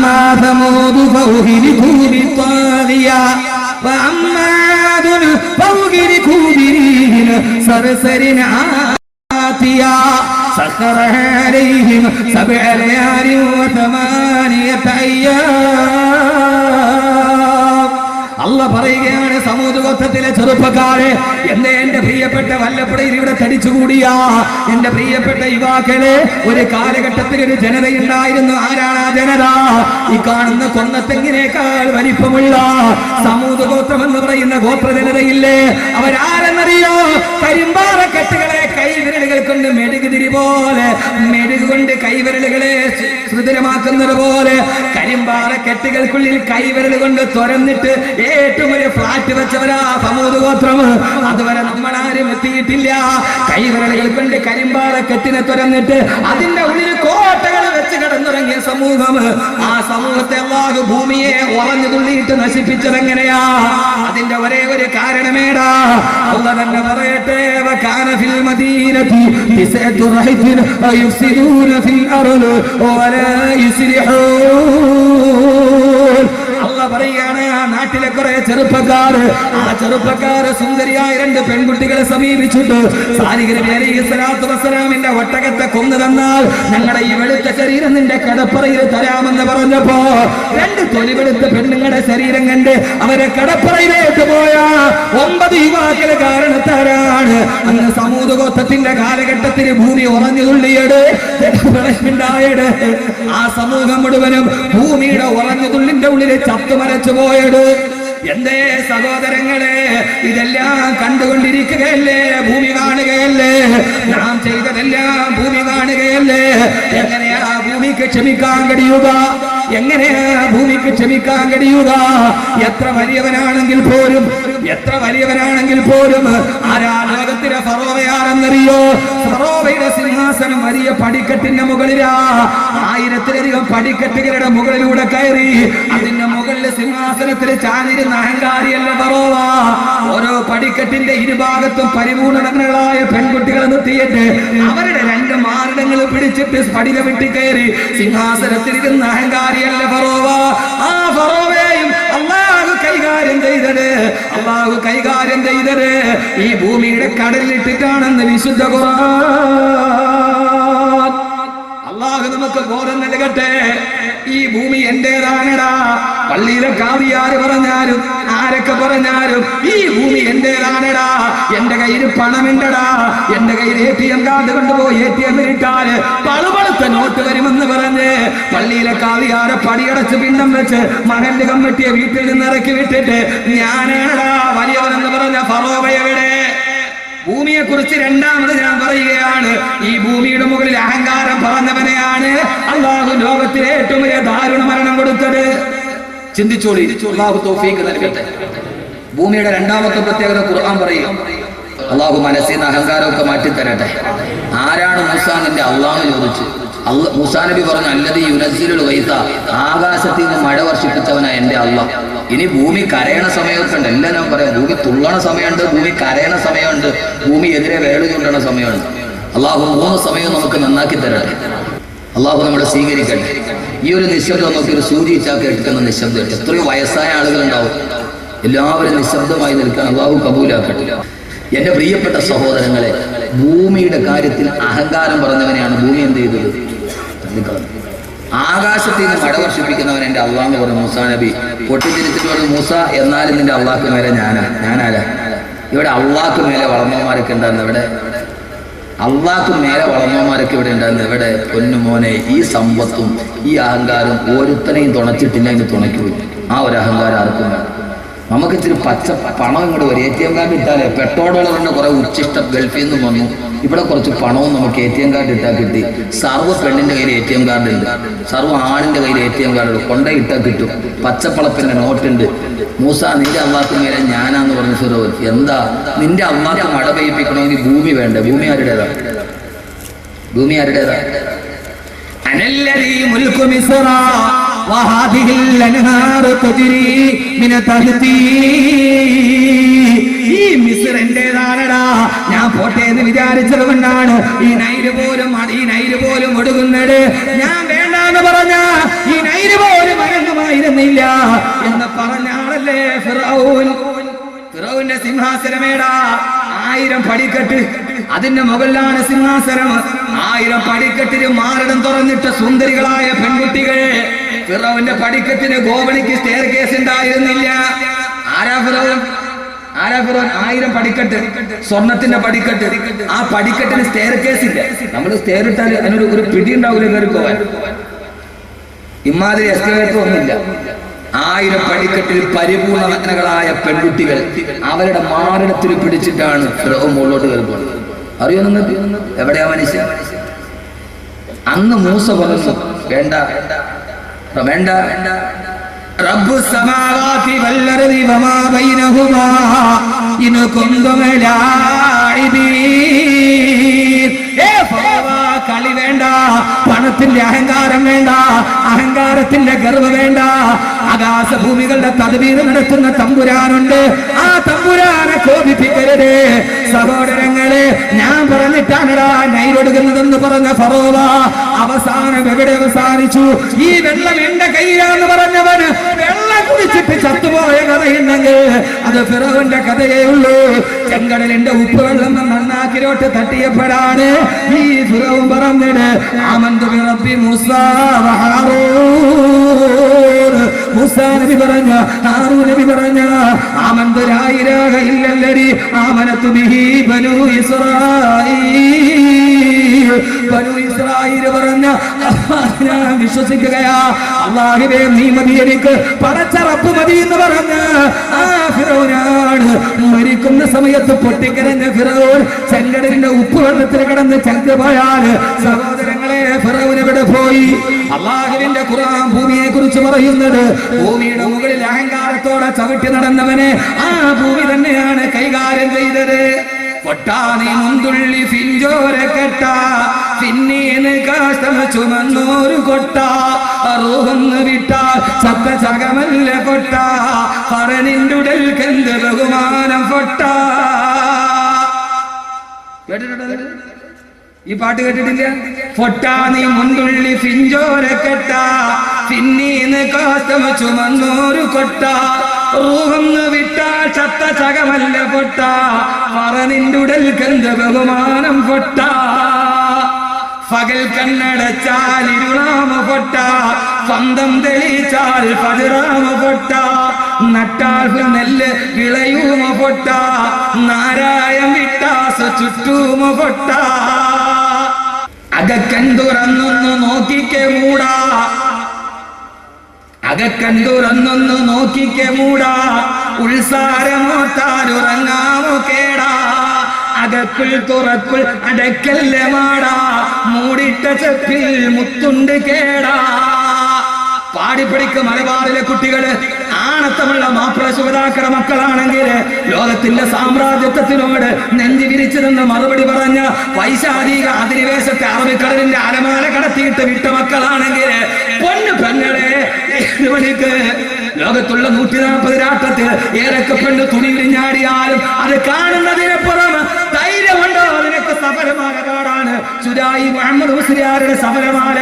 فأما ثمود فأهلكوا بالطاغية وأما عاد فأهلكوا بريح صرصر عاتية سخرها عليهم 7 ليال و8 أيام. അല്ലാഹ് പറയുകയാണ്, സമൂദ് ഗോത്രത്തിലെ ചെറുപ്പക്കാരെ, എന്റെ പ്രിയപ്പെട്ട വല്ലപ്പുഴയിൽ ഇവിടെ തടിച്ചുകൂടിയ എന്റെ പ്രിയപ്പെട്ട യുവാക്കളെ, ഒരു കാലഘട്ടത്തിൽ ഒരു ജനതയുണ്ടായിരുന്നു. ആരാണ് ആ ജനത? ഈ കാണുന്ന കൊന്നത്തെങ്ങിനേക്കാൾ വലിപ്പമുള്ള സമൂദ് ഗോത്രം എന്ന് പറയുന്ന ഗോത്ര ജനതയില്ലേ? അവരാരെന്നറിയോ? കരിമ്പാറക്കെട്ടുകളെ കൈവിരലുകൾ കൊണ്ട് മെഴുകുതിരി പോലെ, മെഴുകുകൊണ്ട് കൈവിരലുകളെ സുദൃഢമാക്കുന്നത് പോലെ കരിമ്പാറക്കെട്ടുകൾക്കുള്ളിൽ കൈവിരൽ കൊണ്ട് തുറന്നിട്ട് ഏറ്റവും വലിയ ഫ്ലാറ്റ് വെച്ചവരാ സമൂദ് ഗോത്രം. അതുവരെ നമ്മളാരും എത്തിയിട്ടില്ല. കൈവിരലുകൾ കൊണ്ട് കരിമ്പാറക്കെട്ടിനെ തുറന്നിട്ട് അതിന്റെ ഉള്ളിൽ കോട്ടകൾ വെച്ച് കിടന്നുറങ്ങിയ സമൂഹം. ആ സമൂഹത്തെ അല്ലാഹു ഭൂമിയെ ഉറഞ്ഞു തുള്ളിയിട്ട് നശിപ്പിച്ചതെങ്ങനെയാ? അതിന്റെ ഒരേ ഒരു കാരണമേടാ. അല്ലാഹ് തന്നെ പറയട്ടെ, വകാന ഫിൽ മദീനതി തിസ്അതു റഹ്തിൻ യുഫ്സിദൂന ഫിൽ അർളി വലാ യുസ്ലിഹൂൻ. അല്ലാഹ് പറയാണ്, ആ നാട്ടിലെ കുറെ ചെറുപ്പക്കാർ, ആ ചെറുപ്പക്കാർ സുന്ദരിയായ 2 പെൺകുട്ടികളെ സമീപിച്ചിട്ട് സാലിഹ് നബി അലൈഹിസ്സലാത്തു വസ്സലാമിന്റെ ഒട്ടകത്തെ കൊന്നു തന്നാൽ ഞങ്ങളുടെ ഈ വെളുത്ത ശരീരം നിന്റെ കടപ്പറയിൽ തരാമെന്ന് പറഞ്ഞപ്പോ 2 തൊലിവെളുത്ത പെണ്ണുങ്ങളുടെ ശരീരം കണ്ട് അവരെ കടപ്പറയിലേക്ക് പോയ 9 യുവാക്കള് കാരണത്താരാണ് അന്ന് സമൂദ് ഗോത്രത്തിന്റെ കാലഘട്ടത്തിൽ ഭൂമി ഉറഞ്ഞു തുള്ളിയത്, ജലപ്രളയമുണ്ടായത്. ആ സമൂഹം മുഴുവനും ഭൂമിയുടെ ഉറഞ്ഞു തുള്ളിന്റെ ഉള്ളിൽ ചത്തുമരച്ചു പോയത്. എന്തേ സഹോദരങ്ങളെ, ഇതെല്ലാം കണ്ടുകൊണ്ടിരിക്കുകയല്ലേ? ഭൂമി കാണുകയല്ലേ? നാം ചെയ്തതെല്ലാം ഭൂമി കാണുകയല്ലേ? എങ്ങനെയാ ഭൂമിക്ക് ക്ഷമിക്കാൻ കഴിയുക? എങ്ങനെയാ ഭൂമിക്ക് ക്ഷമിക്കാൻ കഴിയുക? എത്ര വലിയവനാണെങ്കിൽ പോലും ആരാ ലോകത്തിലെ ഫറോവയാണെന്നറിയോ? ഫറോവയുടെ സിംഹാസനം വലിയ പടിക്കെട്ടിന്റെ മുകളിലാ. 1000-ലധികം പടിക്കെട്ടുകളുടെ മുകളിലൂടെ കയറി അതിന്റെ മുകളിൽ സിംഹാസനത്തിൽ ചാഞ്ഞിരുന്ന അഹങ്കാരിയല്ല ഫറോവ. ഓരോ പടിക്കെട്ടിന്റെ ഇരുഭാഗത്തും പരിപൂർണങ്ങളായ പെൺകുട്ടികളെ നിർത്തിയിട്ട് അവരുടെ 2 മാറിടങ്ങൾ പിടിച്ചിട്ട് സ്ഫടിക വെട്ടി കയറി സിംഹാസനത്തിലിരുന്ന അഹങ്കാരിയല്ല ഫറോവ. ആ ഫറോവയെയും അല്ലാഹു കൈകാര്യം ചെയ്തത് ഈ ഭൂമിയുടെ കടലിലിട്ടിട്ടാണെന്ന് വിശുദ്ധ ഖുർആൻ. അല്ലാഹു നമുക്ക് ബോധം നൽകട്ടെ. ഈ ഭൂമി എന്റേതാണടാ. പള്ളിയിലെ കാവിയാര് പറഞ്ഞാലും ആരൊക്കെ പറഞ്ഞാലും ഈ ഭൂമി എന്റേതാണടാ. എന്റെ കയ്യിൽ പണമുണ്ടടാ. എന്റെ കയ്യിൽ ATM കാർഡ് കൊണ്ടുപോയി ATM ഇട്ടാല് പളുപളുത്ത നോട്ട് വരുമെന്ന് പറഞ്ഞ് പള്ളിയിലെ കാവിയാരെ പടിയടച്ച് പിണ്ഡം വെച്ച് മഹല്ല് കമ്മിറ്റിയെ വീട്ടിൽ നിന്ന് ഇറക്കി വിട്ടിട്ട് ഞാനാണടാ വലിയവനെന്ന് പറഞ്ഞ ഫറോവ എവിടെ? ഭൂമിയെ കുറിച്ച് രണ്ടാമത് ഞാൻ പറയുകയാണ്. ഈ ഭൂമിയുടെ മുകളിൽ അഹങ്കാരം പറഞ്ഞവനെയാണ് അല്ലാഹു ലോകത്തിലെ ഏറ്റവും വലിയ ദാരുണ മരണം കൊടുത്തത്. ചിന്തിച്ചോളി. അല്ലാഹു തൗഫീഖ് നൽകട്ടെ. ഭൂമിയുടെ രണ്ടാമത്തെ പ്രത്യേകത ഖുർആൻ പറയും. അല്ലാഹു മനസ്സിൽ നിന്ന് അഹങ്കാരമൊക്കെ മാറ്റിത്തരട്ടെ. ആരാണ് മൂസാ നിന്റെ അല്ലാഹു ചോദിച്ചു. മൂസാ നബി പറഞ്ഞു, അല്ലദീ യുനസ്സിലുൽ ഗൈസ, ആകാശത്തിൽ നിന്ന് മഴ വർഷിപ്പിച്ചവനാ എന്റെ അല്ലാഹ്. ഇനി ഭൂമി കരയണ സമയമൊക്കെ ഉണ്ട്. എല്ലാം ഞാൻ പറയാം. ഭൂമി തുള്ളണ സമയമുണ്ട്, ഭൂമി കരയണ സമയമുണ്ട്, ഭൂമി എതിരെ വേളു ചൂണ്ടണ സമയമുണ്ട്. അല്ലാഹു 3 സമയം നമുക്ക് നന്നാക്കി തരട്ടെ. അല്ലാഹു നമ്മളെ സ്വീകരിക്കട്ടെ. ഈ ഒരു നിശബ്ദം നോക്കി ഒരു സൂചി ചാക്കി എടുക്കുന്ന നിശബ്ദം. എത്രയോ വയസ്സായ ആളുകളുണ്ടാവും. എല്ലാവരും നിശബ്ദമായി നിൽക്കാൻ അല്ലാഹു കബൂലാക്കട്ടെ. എന്റെ പ്രിയപ്പെട്ട സഹോദരങ്ങളെ, ഭൂമിയുടെ കാര്യത്തിൽ അഹങ്കാരം പറഞ്ഞവനെയാണ് ഭൂമി എന്ത് ചെയ്തത്? ആകാശത്തിൽ നിന്ന് മഴ വർഷിപ്പിക്കുന്നവൻ എന്റെ അള്ളാഹ് എന്ന് പറഞ്ഞു. മൂസാ നബി പൊട്ടിച്ചിരിച്ചിട്ട് പറഞ്ഞു, മൂസ എന്നാലും നിന്റെ അള്ളാഹ്ക്ക് മേലെ ഞാനാരാ? ഇവിടെ അള്ളാഹ്ക്ക് മേലെ വളർന്നവന്മാരൊക്കെ ഉണ്ടായിരുന്നു. ഇവിടെ അള്ളാഹ്ക്ക് മേലെ വളർന്നവന്മാരൊക്കെ ഇവിടെ ഉണ്ടായിരുന്നു. ഇവിടെ പൊന്നുമോനെ, ഈ സമ്പത്തും ഈ അഹങ്കാരം ഓരോരുത്തരെയും തുണച്ചിട്ടില്ല, അതിന് തുണയ്ക്കൂല. ആ ഒരു അഹങ്കാരം ആർക്കും വേണം. നമുക്ക് ഇച്ചിരി പച്ച പണം ഇങ്ങോട്ട് വരും. ATM കാർഡ് ഇട്ടാലേ $1 കുറെ ഉച്ചിഷ്ടം ഗൾഫിൽ നിന്നും വന്നു. ഇവിടെ കുറച്ച് പണവും നമുക്ക് ATM കാർഡ് ഇട്ടാൽ കിട്ടി. സർവ്വ പെണ്ണിന്റെ കയ്യിൽ ATM കാർഡ് ഉണ്ട്, സർവ്വ ആണിന്റെ കയ്യിൽ ATM കാർഡ് ഉണ്ട്. കൊണ്ടയിട്ടാൽ കിട്ടും. പച്ചപ്പളപ്പിന്റെ നോട്ടുണ്ട്. മൂസ നിന്റെ അള്ളാഹ്ക്ക് മേലെ ഞാനാന്ന് പറഞ്ഞു ഫിറോൻ. എന്താ നിന്റെ അള്ളാഹ്ക്ക് മഴ പെയ്യിപ്പിക്കണമെങ്കിൽ ഭൂമി വേണ്ടേ? ഭൂമി ആരുടേതാ? അനല്ലദീ മുൽക്കു മിസ്റ وهذه الأنهار تجري من تحتي. ഈ മിസ്ർ എന്റേതാണടാ. ഞാൻ പോട്ടെ എന്ന് വിചാരിച്ചത് കൊണ്ടാണ് ഈ നൈല് പോലും ഒടുങ്ങുന്നത്. ഞാൻ വേണ്ടാന്ന് പറഞ്ഞ ഈ നൈല് പോലും സിംഹാസനമേടാ, 1000 പടിക്കെട്ട്, അതിന്റെ മുകളിലാണ് സിംഹാസനം. 1000 പടിക്കെട്ടിന് മാരടം തുറന്നിട്ട സുന്ദരികളായ പെൺകുട്ടികൾ. ഫിറൗന്റെ പടിക്കെട്ടിന് ഗോവണിക്ക് സ്റ്റെയർ കേസ് ഉണ്ടായിരുന്നില്ല. ആരാ ഫിറൗൻ? 1000 പടിക്കെട്ട്, സ്വർണത്തിന്റെ പടിക്കെട്ട്. ആ പടിക്കെട്ടിന് സ്റ്റെയർ കേസ് ഇല്ല. നമ്മൾ സ്റ്റെയർ ഇട്ടാൽ അതിനൊരു ഒരു പിടി ഉണ്ടാവില്ല കയറി പോവാൻ. ഇമാതിരി എസ്കലേറ്റർ ഒന്നുമില്ല. 1000 പടിക്കെട്ടിൽ പരിപൂർണ നഗ്നകളായ പെൺകുട്ടികൾ അവരുടെ മാറിടത്തിൽ പിടിച്ചിട്ടാണ് ഫിറൗൻ മുകളിലോട്ട് കയറി പോകുന്നത്. അറിയോ നിങ്ങൾക്ക്? എവിടെയാ മനുഷ്യൻ? അന്ന് മൂസ പറഞ്ഞു വേണ്ട വേണ്ട, റബ്ബു സമാവാതി വല്ലർദി വമാ ബൈനഹുമാ ഇൻ കുന്തും ലാഇബീൻ. കളി വേണ്ട, പണത്തിന്റെ അഹങ്കാരം വേണ്ട, അഹങ്കാരത്തിന്റെ ഗർവ്വം വേണ്ട. ആകാശഭൂമികളുടെ തദ്ബീർ നടത്തുന്ന തമ്പുരാനുണ്ട്. ആ തമ്പുരാനെ കോപിപ്പിക്കരുത് സഹോദരങ്ങളെ. ഞാൻ പറഞ്ഞിട്ടാണടാ നൈലൊടുക്കുന്നതെന്ന് പറഞ്ഞ ഫറോവ അവസാനം എവിടെ അവസാനിച്ചു? ഈ വെള്ളം എന്റെ കയ്യിലാന്ന് പറഞ്ഞവന് വെള്ളം കുടിച്ചിട്ട് ചത്തുപോയ കഥയുണ്ടെങ്കിൽ അത് ഫിറൗന്റെ കഥയേ ഉള്ളൂ. ചെങ്കടലിന്റെ ഉപ്പ് വെള്ളം നന്നാക്കിലോട്ട് തട്ടിയപ്പോഴാണ് ഈ ഫിറൗൻ പറഞ്ഞത് ആമന്തു ബിറബ്ബി മൂസാ വ ഹാറൂൻ. മൂസാ നബി പറഞ്ഞ, ഹാറൂൻ നബി പറഞ്ഞ ആമന്തു ലാ ഇലാഹ ഇല്ലല്ലദി ആമനതു ബിഹി ബനൂ ഇസ്രായീൽ. ബനൂ ഇസ്രായീൽ പറഞ്ഞ ഞാൻ വിശ്വസിക്കുകയാ. അല്ലാഹുവേ നീ മതി, എനിക്ക് പടച്ച റബ്ബ് മതി എന്ന് പറഞ്ഞ ആ ഫിറൗനാണ് മരിക്കുന്ന സമയത്ത് പൊട്ടിക്കരഞ്ഞ ഫിറൗൻ. ചെങ്കടലിന്റെ ഉപ്പ് വെള്ളത്തിൽ കിടന്ന് ചത്തുപോയാൽ സഹോദരങ്ങളെ ഫിറൗൻ എവിടെ പോയി? അല്ലാഹുവിന്റെ ഖുർആൻ ഭൂമിയെ കുറിച്ച് പറയുന്നത് ഭൂമിയുടെ മുകളിൽ അഹങ്കാരത്തോടെ ചവിട്ടി നടന്നവനെ ആ ഭൂമി തന്നെയാണ് കൈകാര്യം ചെയ്തത്. കൊട്ടാനി മുന്തുള്ളി ഫിഞ്ചോര കെട്ട പിന്നീന്ന് കാഷ്ടം ചുമന്നോരു കൊട്ട റൂഹന്ന് വിട്ടാൽ ചത്ത ചകമല്ല കൊട്ട പറനിന്റുടൽ കന്ത് ബഹുമാനം പൊട്ട. കേട്ടിട്ടുണ്ടോ? ഈ പാട്ട് കേട്ടിട്ടില്ല? പൊട്ടാനി മുന്തുള്ളി ഫിഞ്ചോര കെട്ട പിന്നീന്ന് കാഷ്ടം ചുമന്നോരു കൊട്ട റൂഹന്ന് വിട്ടാൽ ചത്ത ചകമല്ല പൊട്ട പറനിന്റുടൽ കന്ത് ബഹുമാനം പൊട്ട. പകൽ കണ്ണടച്ചാൽ ഇരുളാമ പൊട്ട, സ്വന്തം തെളിച്ചാൽ പതിറാമ പൊട്ട, നട്ടാൽ നെല്ല് വിളയൂമ പൊട്ട, നാരായം വിട്ടാസ ചുറ്റൂമ പൊട്ട. അകക്കണ്ടുറന്നൊന്ന് നോക്കിക്കെ മൂടാ, അകക്കണ്ടുറന്നൊന്ന് നോക്കിക്കെ മൂടാ, ഉത്സാരമോത്താലുറങ്ങാമോ കേടാ. അകക്കുൾ തുറക്കുൾ അടക്കല്ല മാടാ, മൂടിട്ട ചെപ്പിൽ മുത്തുണ്ട് കേടാ. പാടിപ്പടിക്ക് മലബാറിലെ കുട്ടികള് ആണത്തമുള്ള മാപ്പിള ശുഭതാക്കളുടെ മക്കളാണെങ്കിൽ ലോകത്തിന്റെ സാമ്രാജ്യത്വത്തിനോട് നെഞ്ചി വിരിച്ചു നിന്ന് മറുപടി പറഞ്ഞ വൈശാലിക അധിനിവേശത്തെ അറബിക്കടലിന്റെ അലമാല കടത്തിയിട്ട് വിട്ട മക്കളാണെങ്കിൽ പൊന്നു പെങ്ങളെ മണിക്ക് ലോകത്തുള്ള 140 രാഷ്ട്രത്തിൽ ഏതൊക്കെ പെണ്ണ് തുണി വിരിഞ്ഞാടിയാലും അത് കാണുന്നതിനപ്പുറം ധൈര്യമുണ്ടോ അതിനൊക്കെ സഫലമായ പാടാണ് സുരായി മുഹമ്മദ് മുസ്ലിയാരുടെ സഫലമാല.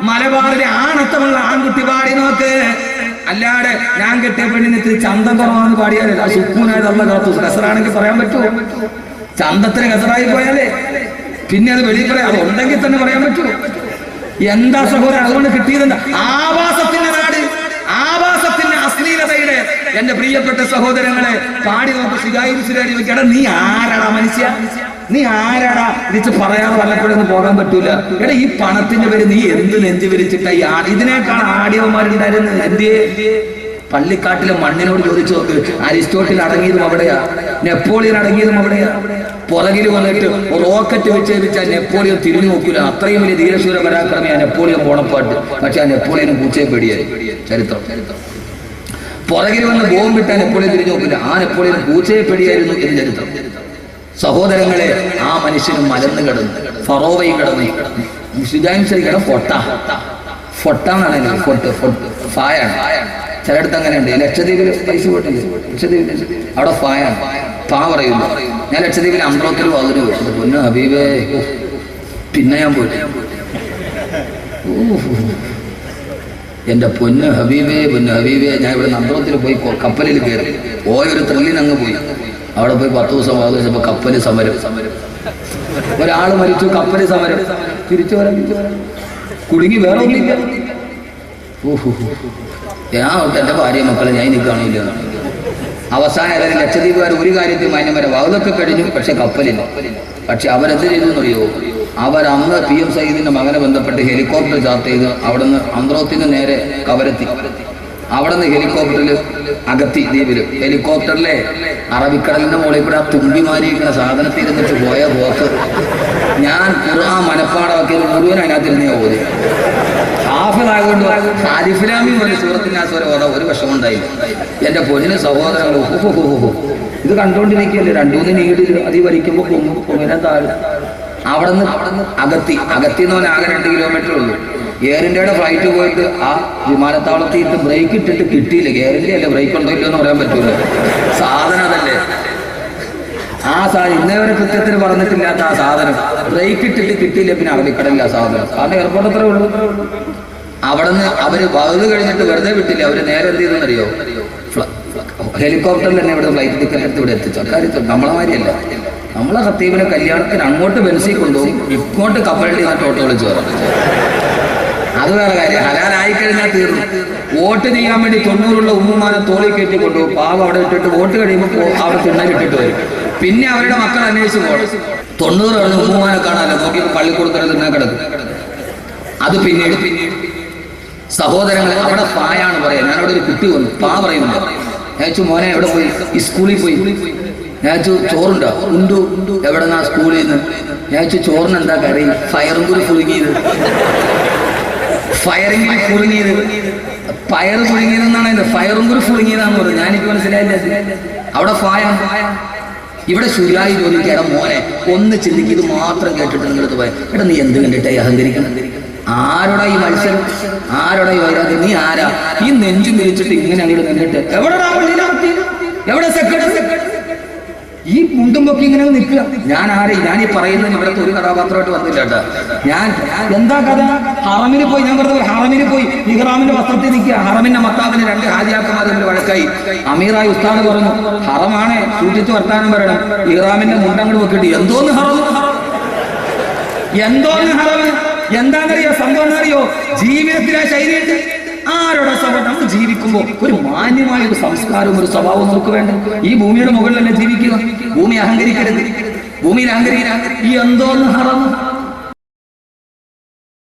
മലബാറിലെ ആണത്തമുള്ള ആൺകുട്ടി പാടി നോക്ക്. അല്ലാതെ ഞാൻ കെട്ടിയ പെണ്ണിന് ഇത്തിരി ചന്തം കുറവാന്ന് പാടിയാലല്ല സുക്കൂനായത് അല്ല കാത്തു. കസറാണെങ്കിൽ പറയാൻ പറ്റുമോ? ചന്തത്തിന് കസറായി പോയാലേ പിന്നെ അത് വെളിയിൽ പറയാം. അത് ഉണ്ടെങ്കിൽ തന്നെ പറയാൻ പറ്റുമോ? എന്താ സഹോദരൻ അതുകൊണ്ട് കിട്ടിയതെന്താ? ആവാസത്തിന്റെ നാട്, ആവാസത്തിന്റെ അശ്ലീലതയുടെ. എന്റെ പ്രിയപ്പെട്ട സഹോദരങ്ങളെ പാടി നോക്ക്. ശികായി ചോദിക്കടാ നീ ആരാടാ മനുഷ്യ, നീ ആരാടാ ഇതിച്ച് പറയാതെ വല്ലപ്പോഴൊന്നും പോകാൻ പറ്റൂല. എടാ ഈ പണത്തിന്റെ പേര് നീ എന്ത് നെഞ്ചു വിരിച്ചിട്ടാ ഈ ഇതിനേക്കാൾ ആടിയവന്മാരുണ്ടായിരുന്നത്. എന്തിയെ പള്ളിക്കാട്ടിലെ മണ്ണിനോട് ചോദിച്ചു നോക്ക്. അരിസ്റ്റോട്ടിൽ അടങ്ങിയതും അവിടെയാ, നെപ്പോളിയൻ അടങ്ങിയതും അവിടെയാ. പുറകിൽ വന്നിട്ട് റോക്കറ്റ് വിക്ഷേപിച്ചാൽ നെപ്പോളിയൻ തിരിഞ്ഞു നോക്കൂല. അത്രയും വലിയ ധീരശൂര പരാക്രമിയാ നെപ്പോളിയൻ പോണപ്പാട്ട്. പക്ഷെ ആ നെപ്പോളിയനും പൂച്ചയെ പേടിയായി ചരിത്രം. പുറകിൽ വന്ന് ബോംബിട്ടാൽ നെപ്പോളിയൻ തിരിഞ്ഞു നോക്കില്ല. ആ നെപ്പോളിയൻ പൂച്ചയെ പേടിയായിരുന്നു എന്ന് ചരിത്രം. സഹോദരങ്ങളെ ആ മനുഷ്യനും മലന്ന് കിടന്നു, ഫറോവയും കിടന്നു. മുസ്ലിം ഫൊട്ട ഫൊട്ടാന്നാണ് ഫായാണ്. ചിലയിടത്ത് അങ്ങനെയുണ്ട്. ലക്ഷദ്വീപിൽ പൈസ പോയിട്ടില്ല, ലക്ഷദ്വീപിൽ അവിടെ ഫായാണ്. ഫാ പറയുന്നു. ഞാൻ ലക്ഷദ്വീപിൽ അമ്പ്രോത്തിൽ വന്നു. പൊന്നു ഹബീബേ, പിന്നെ ഞാൻ പോയിട്ട് എന്റെ പൊന്ന് ഹബീബേ, പൊന്ന് ഹബീബേ, ഞാൻ ഇവിടെ അമ്പ്രോത്തിൽ പോയി കപ്പലിൽ കയറി പോയൊരു ത്രില്ലിന് അങ്ങ് പോയി. അവിടെ പോയി 10 ദിവസം ആഘോഷിച്ചപ്പോൾ കപ്പല് സമരം. ഒരാൾ മരിച്ചു, കപ്പല് സമരം. തിരിച്ചു വരാൻ കുടുങ്ങി, വേറെ ഒന്നില്ല. ഞാൻ എൻ്റെ ഭാര്യ മക്കളെ ഞാൻ ഇനി കാണില്ല. അവസാനം ഏതായാലും ലക്ഷദ്വീപുകാർ ഒരു കാര്യത്തിൽ മാന്യം വരെ വാതിലൊക്കെ കഴിഞ്ഞു, പക്ഷെ കപ്പലില്ല. പക്ഷെ അവരെന്ത് ചെയ്തു എന്നറിയോ? അവരന്ന് PM സയ്യിദിന്റെ മകനെ ബന്ധപ്പെട്ട് ഹെലികോപ്റ്റർ ചാർട്ട് ചെയ്ത് അവിടുന്ന് അന്ത്രോത്തിന് നേരെ കവരത്തി. അവിടെ നിന്ന് ഹെലികോപ്റ്ററിൽ അഗത്തി ദ്വീപില് ഹെലികോപ്റ്ററിലെ അറബിക്കടലിന്റെ മുകളിൽ കൂടെ ആ തുമ്പിമാരിയിരിക്കുന്ന സാധനത്തിൽ ഇരുന്നിട്ട് പോയ പോക്ക് ഞാൻ ഖുർആൻ മനപ്പാടമൊക്കെ മുഴുവൻ അതിനകത്തിരുന്നേ ഓതി. ഹാഫിളായതുകൊണ്ട് ആരിഫിലാമി പോലെ സൂറത്തിന്റെ ആ സ്വരം ഓതാ ഒരു വിഷമുണ്ടായില്ല. എന്റെ പൊന്നിന് സഹോദരങ്ങൾ ഇത് കണ്ടുകൊണ്ടിരിക്കുകയല്ലേ, 2-3 നീടിൽ അതി വലിക്കുമ്പോൾ പൊങ്ങിനെ താഴെ. അവിടെ നിന്ന് അഗത്തി എന്ന് പറഞ്ഞാൽ ആകെ 2 കിലോമീറ്റർ ഉള്ളൂ. എയർ ഇന്ത്യയുടെ ഫ്ലൈറ്റ് പോയിട്ട് ആ വിമാനത്താവളത്തിൽ ബ്രേക്ക് ഇട്ടിട്ട് കിട്ടിയില്ല. എയർ ഇന്ത്യ അല്ലേ, ബ്രേക്ക് ഉണ്ടോ ഇല്ലോ എന്ന് പറയാൻ പറ്റൂല, സാധനം അതല്ലേ. ആ സാധനം ഇന്നേ വരെ കൃത്യത്തിന് പറഞ്ഞിട്ടില്ലാത്ത ആ സാധനം ബ്രേക്ക് ഇട്ടിട്ട് കിട്ടിയില്ല. പിന്നെ അറബിക്കടലില്ല സാധനം, കാരണം എയർപോർട്ട് അത്രേ ഉള്ളൂ. അവിടെ നിന്ന് അവര് വകുത് കഴിഞ്ഞിട്ട് വെറുതെ വിട്ടില്ല. അവര് നേരെ എന്ത് ചെയ്തെന്നറിയോ? ഹെലികോപ്റ്ററിൽ തന്നെ ഇവിടെ ഫ്ലൈറ്റ് ടിക്കറ്റ് എടുത്ത് ഇവിടെ എത്തിച്ചു. അക്കാര്യത്തിൽ നമ്മളെ മാതിരിയല്ല. നമ്മളെ ഖത്തീബിനെ കല്യാണത്തിന് അങ്ങോട്ട് ബെൻസിൽ കൊണ്ടുപോകും, ഇങ്ങോട്ട് കപ്പലിൽ നിന്നിട്ട് ഓട്ടോ വിളിച്ചു പറഞ്ഞു. അത് വേറെ കാര്യം. ഹലാലായി കഴിഞ്ഞാൽ തീർന്നു. വോട്ട് ചെയ്യാൻ വേണ്ടി 90 ഉമ്മുമാനെ തോളിൽ കയറ്റി കൊണ്ടുപോകും. പാവം അവിടെ ഇട്ടിട്ട് വോട്ട് കഴിയുമ്പോൾ അവിടെ തിണ്ണലിട്ടിട്ട് വരും. പിന്നെ അവരുടെ മക്കൾ അന്വേഷിച്ച് പോകണം. 90 ഉമ്മുമാനെ കാണാനല്ലോ, നോക്കിയപ്പോൾ പള്ളിക്കൂടത്തിൽ തിണ്ണ കിടക്കും. അത് പിന്നീട് സഹോദരങ്ങൾ അവിടെ പായാണ് പറയാം. ഞാനവിടെ ഒരു കുട്ടി വന്നു, പാ പറയുന്നില്ല. ഞാൻ ചോദിച്ചു, മോനെ എവിടെ പോയി? ഈ സ്കൂളിൽ പോയി. ഞാൻ ചോദിച്ചു, ചോറുണ്ടോ? ഉണ്ടു. എവിടെ നിന്നാ? സ്കൂളിൽ നിന്ന്. ഞാൻ ചോദിച്ചു, ചോറിന് എന്താ കറി? ഫയറും കൂടി പുഴുങ്ങിയത്. ഫയറിംഗിൽ പുഴുങ്ങിയത്, പയർ പുഴുങ്ങിയതെന്നാണ് അതിന്റെ. ഫയറും കൂടി പുഴുങ്ങിയതാന്ന് പറഞ്ഞു. ഞാനിക്ക് മനസ്സിലായില്ല. അവിടെ ഫായാണ്. ഇവിടെ ശരിയായി ചോദിക്കുക, എടാ മോനെ ഒന്ന് ചിന്തിക്കുക, ഇത് മാത്രം കേട്ടിട്ട് നിങ്ങളത് പോയ എടാ നീ എന്ത് കണ്ടിട്ടായി അഹങ്കരിക്കണം? ആരോടാ ഈ മത്സരം? ആരോടാ ഈ വൈരാഗ്യം? നീ ആരാ? ഈ നെഞ്ചും വിരിച്ചിട്ട് ഇങ്ങനെ അങ്ങോട്ട് നിന്നിട്ട് എവിടെ ഈ മുണ്ടും പൊക്കി ഇങ്ങനെ നിൽക്കുക? ഞാനീ പറയുന്നതിന് ഇവിടുത്തെ ഒരു കഥാപാത്രമായിട്ട് വന്നില്ല കേട്ടോ. ഞാൻ എന്താ കഥ? ഹറമിന് പോയി. ഞാൻ പറഞ്ഞത് ഹറമിന് പോയി ഇഹ്റാമിന്റെ വസ്ത്രത്തിൽ നിൽക്കുക. ഹറമിന്റെ മത്താബിന് 2 ഹാജിയാക്കന്മാർ തമ്മിൽ വഴക്കായി. അമീറായി ഉസ്താദ് പറഞ്ഞു, ഹറമാണ് സൂക്ഷിച്ച് വർത്താനം പറയണം. ഇഹ്റാമിന്റെ മുണ്ടങ്ങൾ വെക്കിട്ട് എന്തോന്ന് ഹറം എന്താണെന്നറിയോ? സംഭവം എന്നറിയോ? ജീവിതത്തിലെ ശൈലിയുണ്ട്. ആരോടെ സ്വഭാവം? നമ്മൾ ജീവിക്കുമ്പോൾ ഒരു മാന്യമായ ഒരു സംസ്കാരവും ഒരു സ്വഭാവവും നമുക്ക് വേണ്ട. ഈ ഭൂമിയുടെ മുകളിലല്ലേ ജീവിക്കുക. ഭൂമി അഹങ്കരിക്കരുത്. ഭൂമിയിൽ അഹങ്കരിക്കരുത്. ഈ എന്തോന്ന് ഹറം